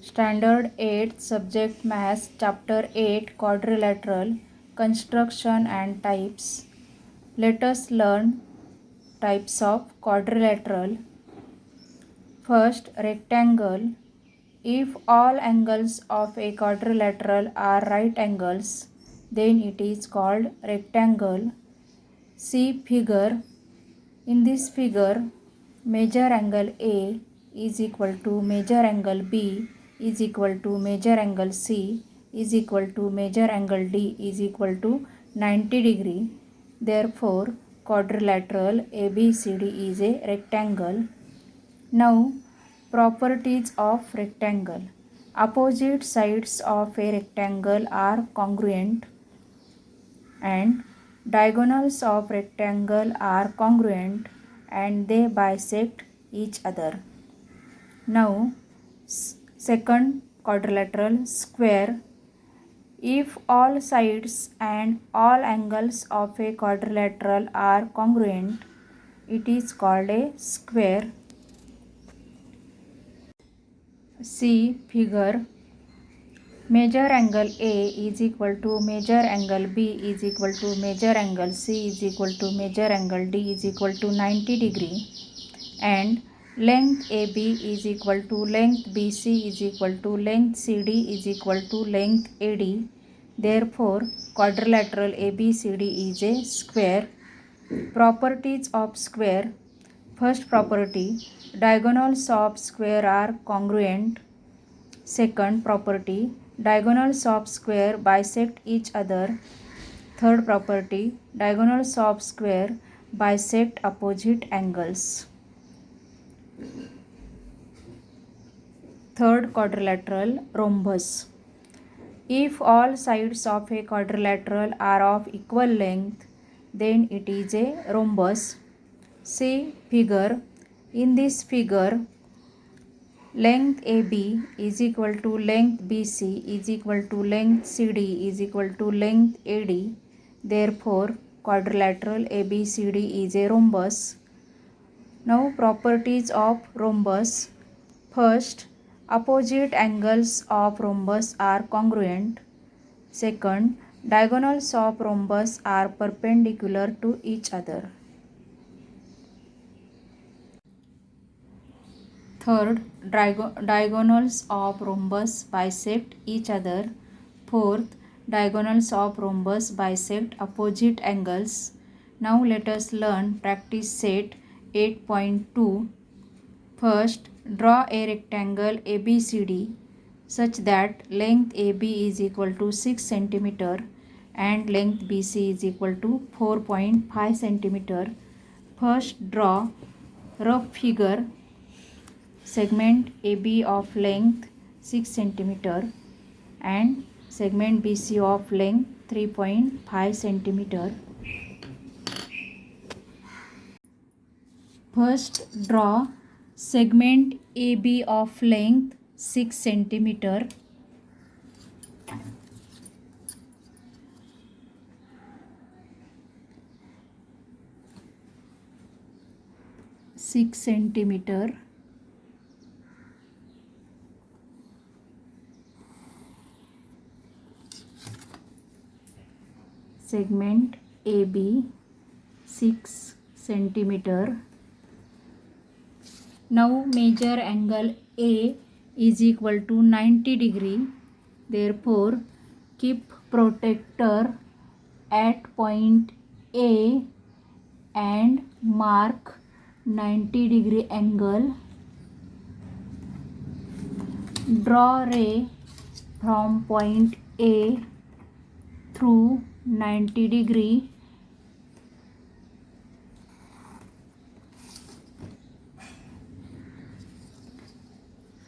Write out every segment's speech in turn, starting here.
Standard 8 Subject Maths Chapter 8 Quadrilateral Construction and Types. Let us learn types of quadrilateral. First, rectangle. If all angles of a quadrilateral are right angles, then it is called rectangle. See figure. In this figure, major angle A is equal to major angle B is equal to major angle C is equal to major angle D is equal to 90 degree. Therefore, quadrilateral ABCD is a rectangle. Now, properties of rectangle. Opposite sides of a rectangle are congruent and diagonals of rectangle are congruent and they bisect each other. Now, second quadrilateral square. If all sides and all angles of a quadrilateral are congruent, it is called a square. See figure. Major angle A is equal to major angle B is equal to major angle C is equal to major angle D is equal to 90 degree, and length AB is equal to length BC is equal to length CD is equal to length AD. Therefore, quadrilateral ABCD is a square. Properties of square. First property, diagonals of square are congruent. Second property, diagonals of square bisect each other. Third property, diagonals of square bisect opposite angles. Third quadrilateral, rhombus. If all sides of a quadrilateral are of equal length, then it is a rhombus. See figure. In this figure, length AB is equal to length BC is equal to length CD is equal to length AD. Therefore, quadrilateral ABCD is a rhombus. Now, properties of rhombus. First, opposite angles of rhombus are congruent. Second, diagonals of rhombus are perpendicular to each other. Third, diagonals of rhombus bisect each other. Fourth, diagonals of rhombus bisect opposite angles. Now let us learn practice set 8.2. First, draw a rectangle ABCD such that length AB is equal to 6 cm and length BC is equal to 4.5 cm. First, draw rough figure. Segment AB of length 6 cm and segment BC of length 3.5 cm. First, draw segment AB of length 6 cm. Segment AB 6 cm. Now measure angle A is equal to 90 degree. Therefore, keep protractor at point A and mark 90 degree angle. Draw ray from point A through 90 degree.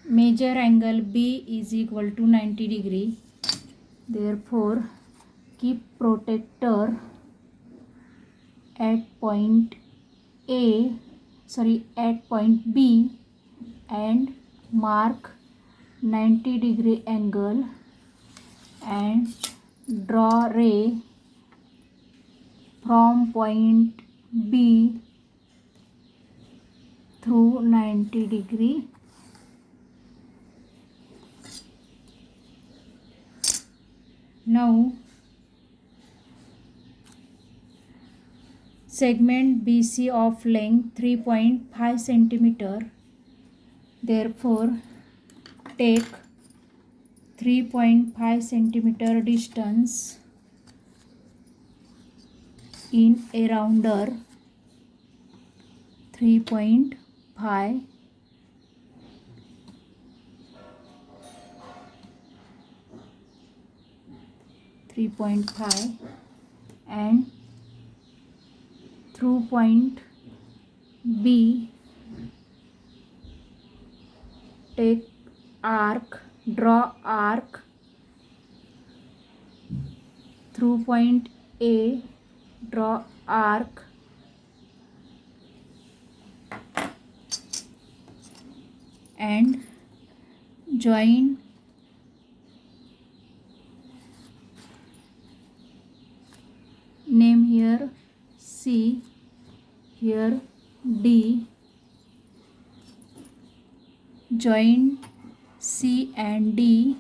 Measure angle B is equal to 90 degree. Therefore, keep protractor at point B and mark 90 degree angle and draw ray from point B through 90 degree. Now segment BC of length 3.5 centimeter. Therefore take 3.5 centimeter distance in a rounder. 3.5 and through point B take arc, draw arc through point A, draw arc and join name here C, here D, join C and D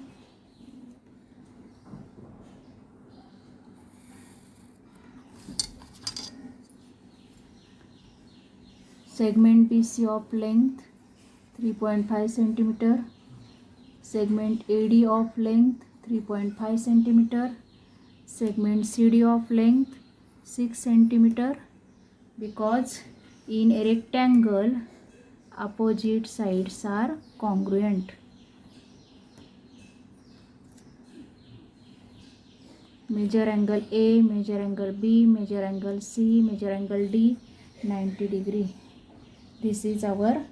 segment BC of length 3.5 centimeter, segment AD of length 3.5 centimeter, segment CD of length 6 centimeter, because in a rectangle opposite sides are congruent. Measure angle A, measure angle B, measure angle C, measure angle D, 90 degree. This is our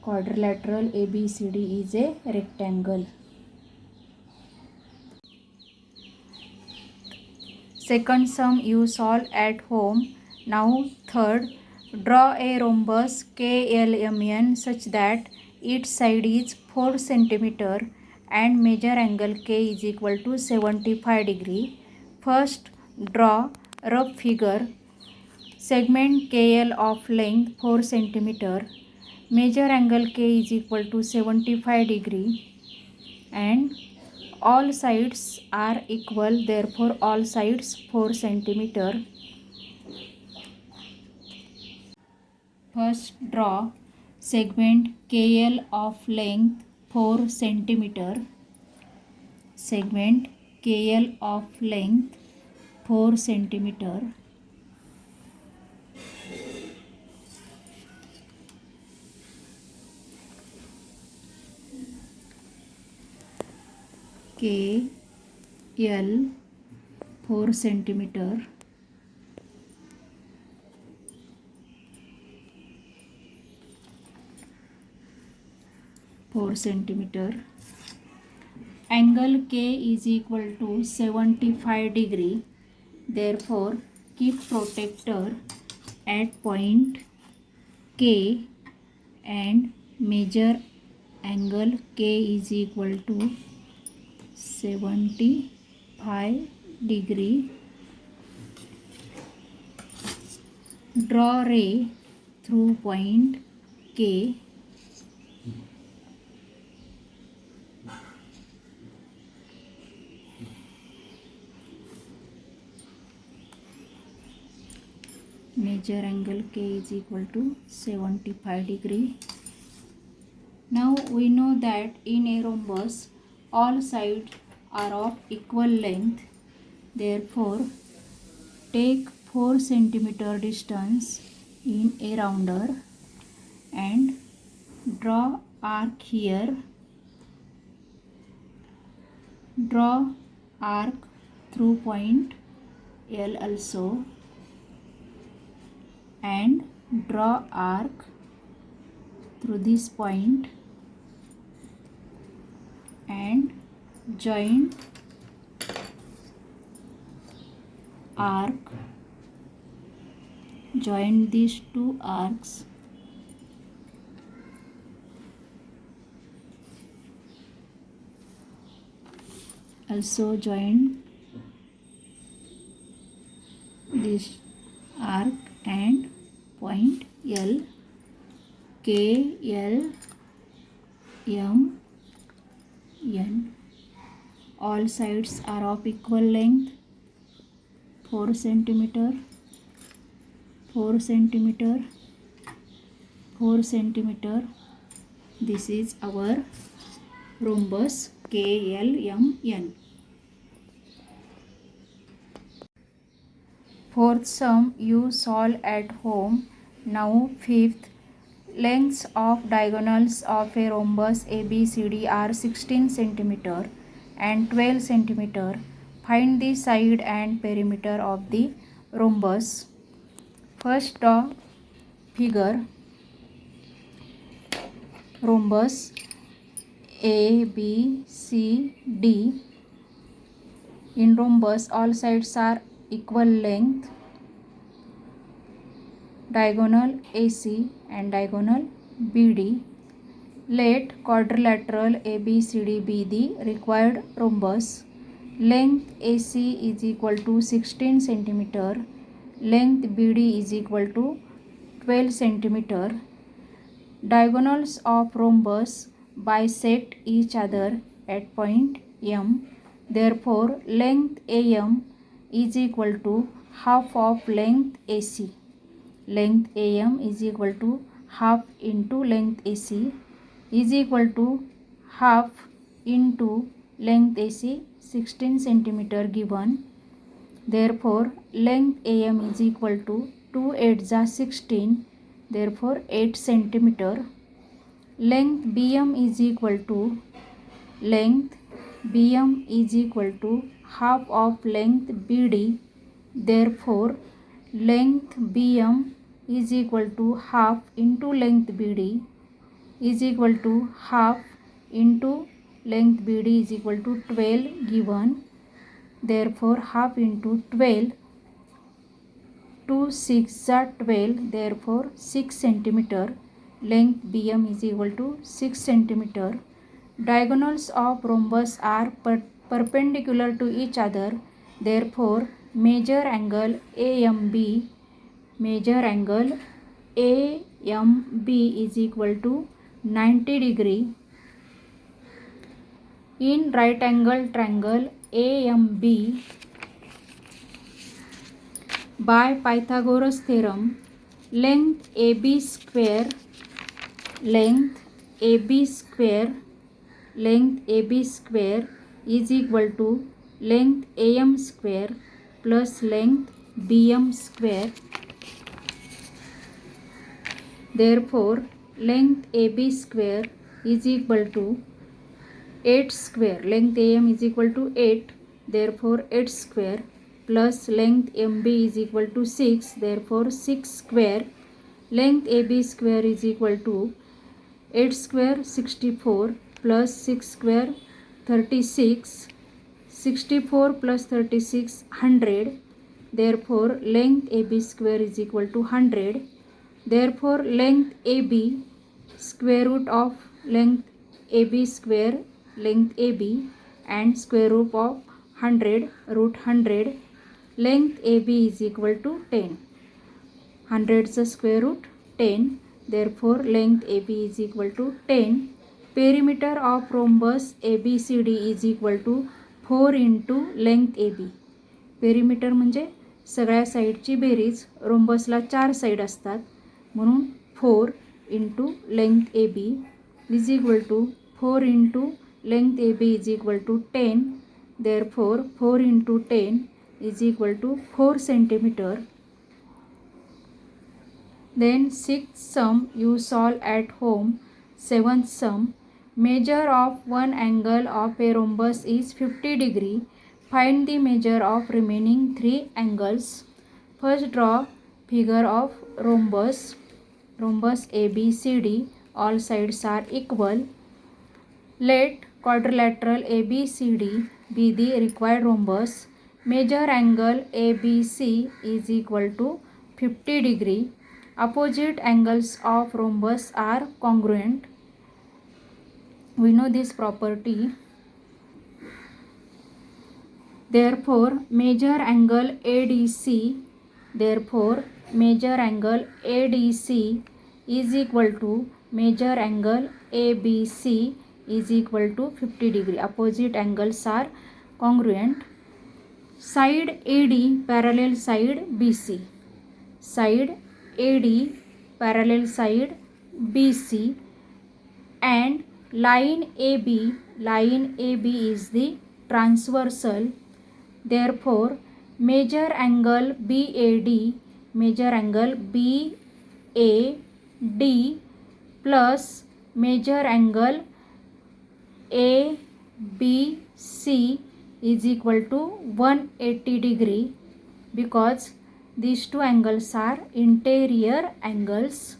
quadrilateral ABCD is a rectangle. Second sum you solve at home. Now third, draw a rhombus KLMN such that its side is 4 cm and measure angle K is equal to 75 degree. First draw rough figure. Segment KL of length 4 cm. Measure angle K is equal to 75 degree and all sides are equal, therefore all sides 4 cm. First draw segment KL of length 4 cm. Segment KL of length 4 cm. KL 4 cm. Angle K is equal to 75 degree. Therefore keep protector at point K and measure angle K is equal to 75 degree. Draw ray through point K. Measure angle K is equal to 75 degree. Now we know that in a rhombus all sides are of equal length. Therefore take 4 cm distance in a rounder and draw arc here. Draw arc through point L also and draw arc through this point and join arc. Join these two arcs also join this arc and point L. K L M N all sides are of equal length, 4 centimeter, 4 centimeter, 4 centimeter. This is our rhombus KLMN. Fourth sum you solve at home. Now fifth, lengths of diagonals of a rhombus ABCD are 16 centimeter and 12 centimeter. Find the side and perimeter of the rhombus. First draw figure. Rhombus ABCD. In rhombus all sides are equal length. Diagonal AC and diagonal BD. Let quadrilateral ABCD be the required rhombus. Length AC is equal to 16 centimeter. Length BD is equal to 12 centimeter. Diagonals of rhombus bisect each other at point M. Therefore, length AM is equal to half of length AC. Length AM is equal to half into length AC is equal to half into length AC 16 centimeter given. Therefore, length AM is equal to 2 8 16. Therefore, 8 centimeter. Length BM is equal to half of length BD. Therefore, length BM is equal to half into length BD is equal to half into length BD is equal to 12 given. Therefore, half into 12, 2 6 are 12. Therefore, 6 centimeter. Length BM is equal to 6 centimeter. Diagonals of rhombus are perpendicular to each other. Therefore, measure angle AMB is equal to 90 degree. In right angle triangle AMB, by Pythagoras theorem, length AB square is equal to length AM square plus length BM square. Therefore, length AB square is equal to 8 square. Length AM is equal to 8. Therefore, 8 square plus length MB is equal to 6. Therefore, 6 square. Length AB square is equal to 8 square 64 plus 6 square 36. 64 plus 36 100. Therefore, length AB square is equal to 100. Therefore, length AB, square root of length AB square, length AB, and square root of 100, root 100, length AB is equal to 10. 100 is the square root 10. Therefore, length AB is equal to 10. Perimeter of rhombus ABCD is equal to 4 into length AB. Perimeter म्हणजे सगळ्या साईडची berries. रोम्बसला 4 side असतात म्हणून 4 into length A B is equal to 4 into length A B is equal to 10. Therefore 4 into 10 is equal to 4 centimeter. Then sixth sum you solve at home. Seventh sum, measure of one angle of a rhombus is 50 degree. Find the measure of remaining 3 angles. First draw figure of rhombus ABCD. All sides are equal. Let quadrilateral ABCD be the required rhombus. Measure angle ABC is equal to 50 degree. Opposite angles of rhombus are congruent. We know this property. Therefore, measure angle ADC. Therefore, measure angle ADC is equal to measure angle ABC is equal to 50 degree. Opposite angles are congruent. Side AD parallel side BC. Side AD parallel side BC and line AB is the transversal. Therefore measure angle BAD plus measure angle ABC is equal to 180 degree, because these two angles are interior angles.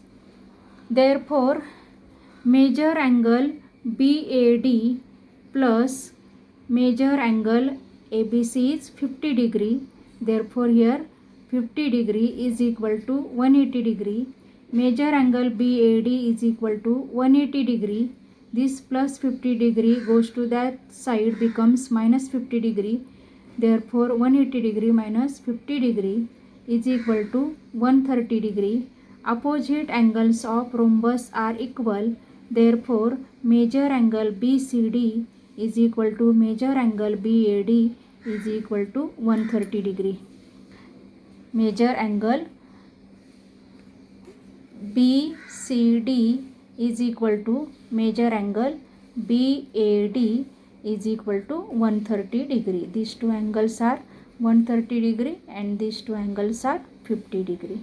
Therefore measure angle BAD plus measure angle ABC is 50 degree. Therefore here 50 degree is equal to 180 degree. Measure angle BAD is equal to 180 degree. This plus 50 degree goes to that side, becomes minus 50 degree. Therefore 180 degree minus 50 degree is equal to 130 degree. Opposite angles of rhombus are equal. Therefore measure angle BCD is equal to measure angle BAD is equal to 130 degree. Measure angle BCD is equal to measure angle BAD is equal to 130 degree. These two angles are 130 degree and these two angles are 50 degree.